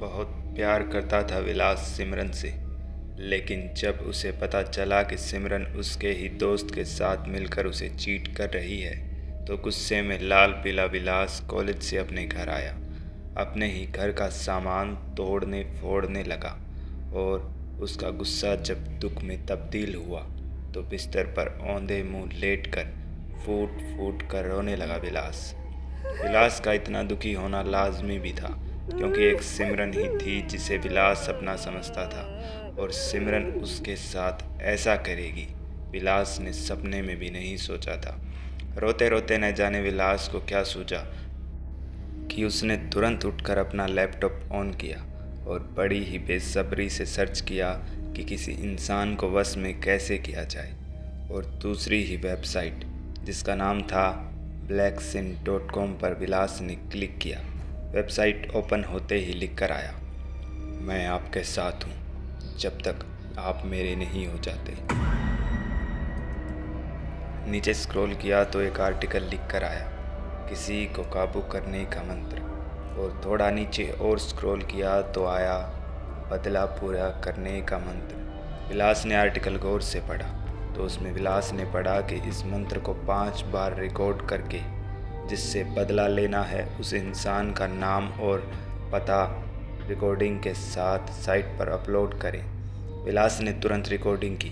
बहुत प्यार करता था विलास सिमरन से, लेकिन जब उसे पता चला कि सिमरन उसके ही दोस्त के साथ मिलकर उसे चीट कर रही है, तो गुस्से में लाल पीला विलास कॉलेज से अपने घर आया। अपने ही घर का सामान तोड़ने फोड़ने लगा और उसका गुस्सा जब दुख में तब्दील हुआ तो बिस्तर पर औंधे मुंह लेटकर फूट फूट कर रोने लगा विलास। विलास का इतना दुखी होना लाजमी भी था, क्योंकि एक सिमरन ही थी जिसे विलास अपना समझता था और सिमरन उसके साथ ऐसा करेगी, विलास ने सपने में भी नहीं सोचा था। रोते रोते न जाने विलास को क्या सूझा कि उसने तुरंत उठकर अपना लैपटॉप ऑन किया और बड़ी ही बेसब्री से सर्च किया कि किसी इंसान को वश में कैसे किया जाए, और दूसरी ही वेबसाइट जिसका नाम था blacksin.com पर विलास ने क्लिक किया। वेबसाइट ओपन होते ही लिख कर आया, मैं आपके साथ हूँ जब तक आप मेरे नहीं हो जाते। नीचे स्क्रॉल किया तो एक आर्टिकल लिख कर आया, किसी को काबू करने का मंत्र, और थोड़ा नीचे और स्क्रॉल किया तो आया, बदला पूरा करने का मंत्र। विलास ने आर्टिकल गौर से पढ़ा तो उसमें विलास ने पढ़ा कि इस मंत्र को 5 बार रिकॉर्ड करके जिससे बदला लेना है उस इंसान का नाम और पता रिकॉर्डिंग के साथ साइट पर अपलोड करें। विलास ने तुरंत रिकॉर्डिंग की।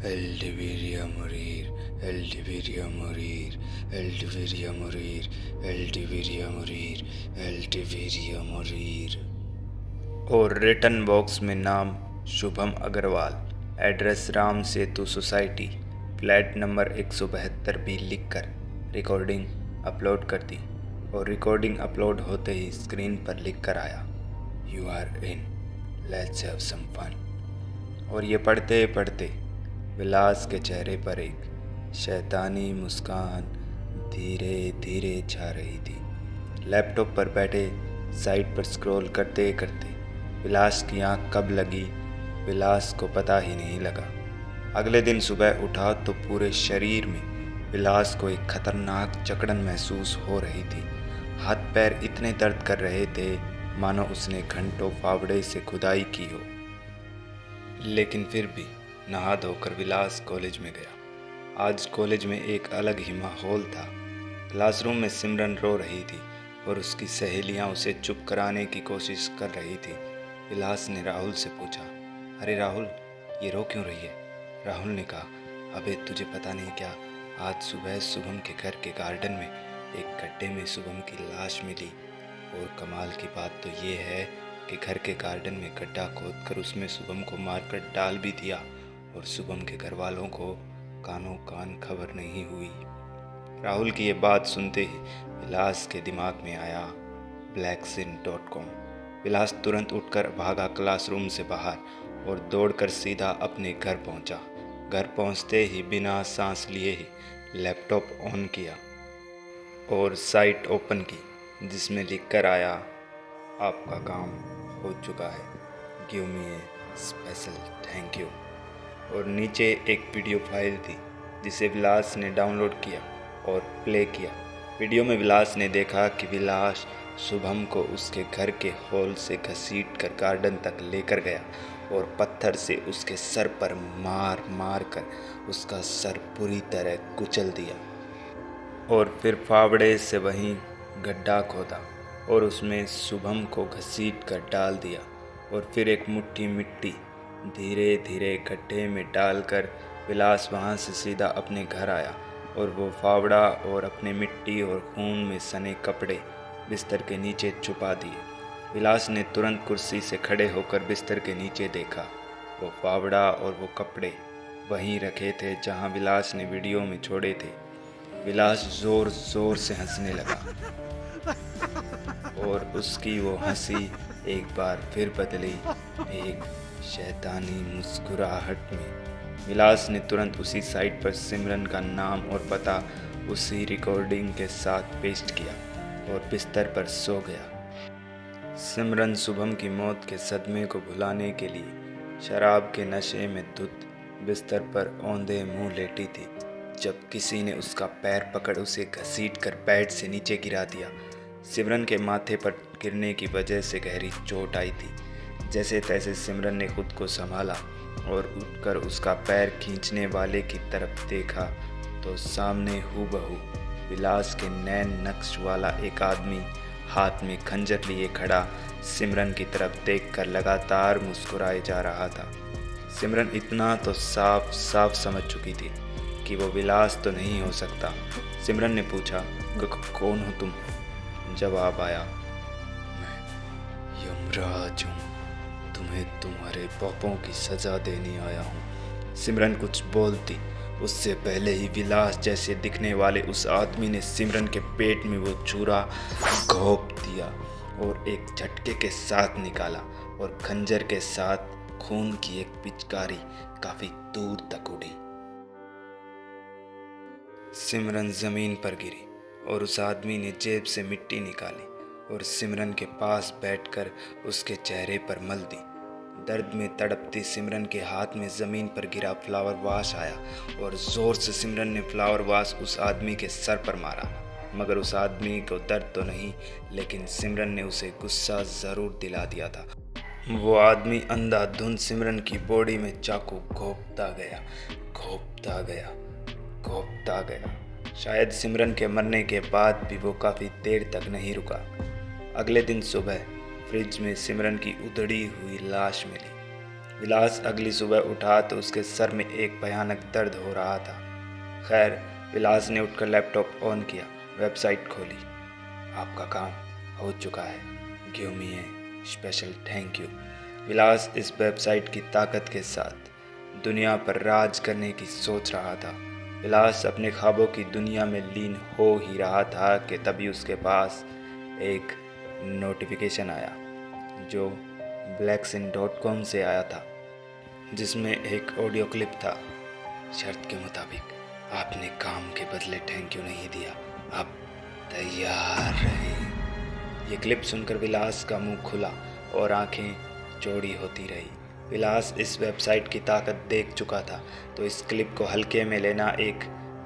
एल्डिविरिया मुरीर, एल्डिविरिया मुरीर, एल्डिविरिया मुरीर, एल्डिविरिया मुरीर, एल्डिविरिया मुरीर, और रिटर्न बॉक्स में नाम Shubham Agarwal, address Ram Setu society, flat number 172 भी लिखकर रिकॉर्डिंग अपलोड कर दी। और रिकॉर्डिंग अपलोड होते ही स्क्रीन पर लिख कर आया, you are in, let's have some fun. और ये पढ़ते पढ़ते विलास के चेहरे पर एक शैतानी मुस्कान धीरे धीरे छा रही थी। लैपटॉप पर बैठे साइट पर स्क्रॉल करते करते विलास की आँख कब लगी विलास को पता ही नहीं लगा। अगले दिन सुबह उठा तो पूरे शरीर में विलास को एक खतरनाक जकड़न महसूस हो रही थी। हाथ पैर इतने दर्द कर रहे थे मानो उसने घंटों फावड़े से खुदाई की हो। लेकिन फिर भी नहा धोकर विलास कॉलेज में गया। आज कॉलेज में एक अलग ही माहौल था। क्लासरूम में सिमरन रो रही थी और उसकी सहेलियां उसे चुप कराने की कोशिश कर रही थी। विलास ने राहुल से पूछा, अरे राहुल, ये रो क्यों रही है? राहुल ने कहा, अबे तुझे पता नहीं क्या, आज सुबह शुभम के घर के गार्डन में एक गड्ढे में शुभम की लाश मिली। और कमाल की बात तो ये है कि घर के गार्डन में गड्ढा खोदकर उसमें शुभम को मारकर डाल भी दिया और शुभम के घर वालों को कानों कान खबर नहीं हुई। राहुल की ये बात सुनते ही विलास के दिमाग में आया blacksin.com। विलास तुरंत उठकर भागा क्लासरूम से बाहर और दौड़कर सीधा अपने घर पहुंचा। घर पहुंचते ही बिना सांस लिए ही लैपटॉप ऑन किया और साइट ओपन की जिसमें लिखकर आया, आपका काम हो चुका है, give me a special thank you. और नीचे एक वीडियो फाइल थी जिसे विलास ने डाउनलोड किया और प्ले किया। वीडियो में विलास ने देखा कि विलास शुभम को उसके घर के हॉल से घसीट कर गार्डन तक लेकर गया और पत्थर से उसके सर पर मार मार कर उसका सर पूरी तरह कुचल दिया और फिर फावड़े से वहीं गड्ढा खोदा और उसमें शुभम को घसीट कर डाल दिया। और फिर एक मुट्ठी मिट्टी धीरे धीरे गड्ढे में डालकर विलास वहाँ से सीधा अपने घर आया और वो फावड़ा और अपने मिट्टी और खून में सने कपड़े बिस्तर के नीचे छुपा दिए। विलास ने तुरंत कुर्सी से खड़े होकर बिस्तर के नीचे देखा। वो फावड़ा और वो कपड़े वहीं रखे थे जहाँ विलास ने वीडियो में छोड़े थे। विलास जोर जोर से हंसने लगा और उसकी वो हंसी एक बार फिर बदली एक शैतानी मुस्कुराहट में। विलास ने तुरंत उसी साइट पर सिमरन का नाम और पता उसी रिकॉर्डिंग के साथ पेस्ट किया और बिस्तर पर सो गया। सिमरन शुभम की मौत के सदमे को भुलाने के लिए शराब के नशे में धुत बिस्तर पर औंधे मुंह लेटी थी जब किसी ने उसका पैर पकड़ उसे घसीट कर बेड से नीचे गिरा दिया। सिमरन के माथे पर गिरने की वजह से गहरी चोट आई थी। जैसे तैसे सिमरन ने खुद को संभाला और उठकर उसका पैर खींचने वाले की तरफ देखा तो सामने हूबहू विलास के नैन नक्श वाला एक आदमी हाथ में खंजर लिए खड़ा सिमरन की तरफ देखकर लगातार मुस्कुराए जा रहा था। सिमरन इतना तो साफ साफ समझ चुकी थी कि वो विलास तो नहीं हो सकता। सिमरन ने पूछा, कौन हो तुम? जवाब आया, मैं यमराज हूँ, तुम्हें तुम्हारे पापों की सजा देने आया हूँ। सिमरन कुछ बोलती उससे पहले ही विलास जैसे दिखने वाले उस आदमी ने सिमरन के पेट में वो छुरा घोंप दिया और एक झटके के साथ निकाला और खंजर के साथ खून की एक पिचकारी काफी दूर तक उड़ी। सिमरन जमीन पर गिरी और उस आदमी ने जेब से मिट्टी निकाली और सिमरन के पास बैठकर उसके चेहरे पर मल दी। दर्द में तड़पती सिमरन के हाथ में जमीन पर गिरा फ्लावर वाश आया और जोर से सिमरन ने फ्लावर वाश उस आदमी के सर पर मारा। मगर उस आदमी को दर्द तो नहीं, लेकिन सिमरन ने उसे गुस्सा जरूर दिला दिया था। वो आदमी अंधाधुंध सिमरन की बॉडी में चाकू घोंपता गया। शायद सिमरन के मरने के बाद भी वो काफ़ी देर तक नहीं रुका। अगले दिन सुबह फ्रिज में सिमरन की उधड़ी हुई लाश मिली। विलास अगली सुबह उठा तो उसके सर में एक भयानक दर्द हो रहा था। खैर, विलास ने उठकर लैपटॉप ऑन किया, वेबसाइट खोली। आपका काम हो चुका है, give me a special thank you. Vilas इस वेबसाइट की ताकत के साथ दुनिया पर राज करने की सोच रहा था। विलास अपने ख्वाबों की दुनिया में लीन हो ही रहा था कि तभी उसके पास एक नोटिफिकेशन आया जो blacksin.com से आया था, जिसमें एक ऑडियो क्लिप था। शर्त के मुताबिक आपने काम के बदले थैंक यू नहीं दिया, अब तैयार रहें। ये क्लिप सुनकर विलास का मुंह खुला और आंखें चौड़ी होती रही। विलास इस वेबसाइट की ताकत देख चुका था, तो इस क्लिप को हल्के में लेना एक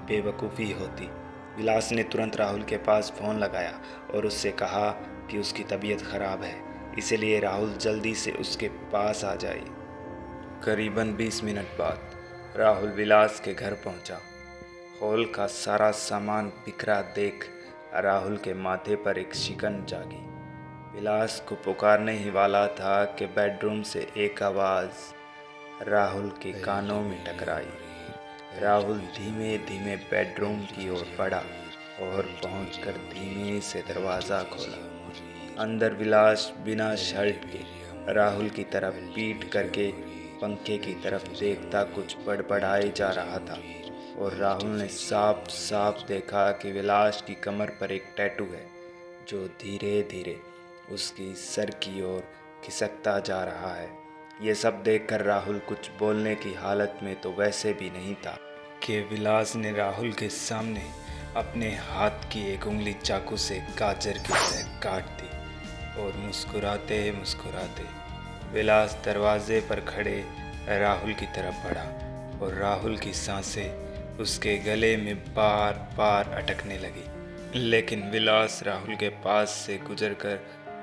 बेवकूफ़ी होती। विलास ने तुरंत राहुल के पास फ़ोन लगाया और उससे कहा कि उसकी तबीयत ख़राब है, इसलिए राहुल जल्दी से उसके पास आ जाए। करीबन 20 मिनट बाद राहुल विलास के घर पहुंचा। हॉल का सारा सामान बिखरा देख राहुल के माथे पर एक शिकन जागी। विलास को पुकारने ही वाला था कि बेडरूम से एक आवाज़ राहुल के कानों में टकराई। राहुल धीमे धीमे बेडरूम की ओर बढ़ा और पहुंचकर धीमे से दरवाज़ा खोला। अंदर विलास बिना शर्ट के राहुल की तरफ पीठ करके पंखे की तरफ देखता कुछ बड़बड़ाए जा रहा था और राहुल ने साफ साफ देखा कि विलास की कमर पर एक टैटू है जो धीरे धीरे उसकी सर की ओर खिसकता जा रहा है। ये सब देखकर राहुल कुछ बोलने की हालत में तो वैसे भी नहीं था कि विलास ने राहुल के सामने अपने हाथ की एक उंगली चाकू से गाजर की तरह काट दी और मुस्कुराते मुस्कुराते विलास दरवाजे पर खड़े राहुल की तरफ बढ़ा और राहुल की सांसें उसके गले में बार बार अटकने लगी। लेकिन विलास राहुल के पास से गुजरकर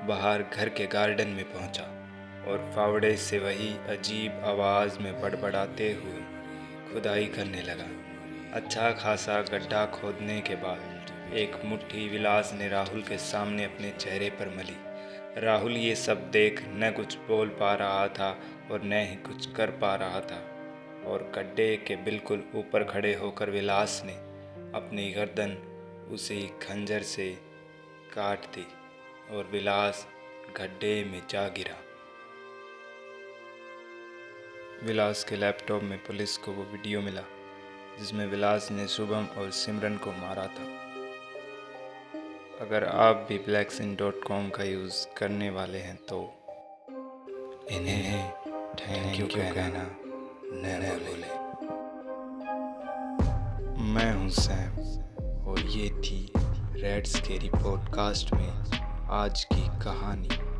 बाहर घर के गार्डन में पहुंचा और फावड़े से वही अजीब आवाज़ में बड़बड़ाते हुए खुदाई करने लगा। अच्छा खासा गड्ढा खोदने के बाद एक मुट्ठी विलास ने राहुल के सामने अपने चेहरे पर मली। राहुल ये सब देख न कुछ बोल पा रहा था और न ही कुछ कर पा रहा था और गड्ढे के बिल्कुल ऊपर खड़े होकर विलास ने अपनी गर्दन उसी खंजर से काट दी और विलास गड्ढे में जा गिरा। विलास के लैपटॉप में पुलिस को वो वीडियो मिला जिसमें विलास ने शुभम और सिमरन को मारा था। अगर आप भी blacksin.com का यूज़ करने वाले हैं तो इन्हें थैंक यू कहना न भूलें। मैं हूं सैम और ये थी रेड स्केरी पॉडकास्ट में आज की कहानी।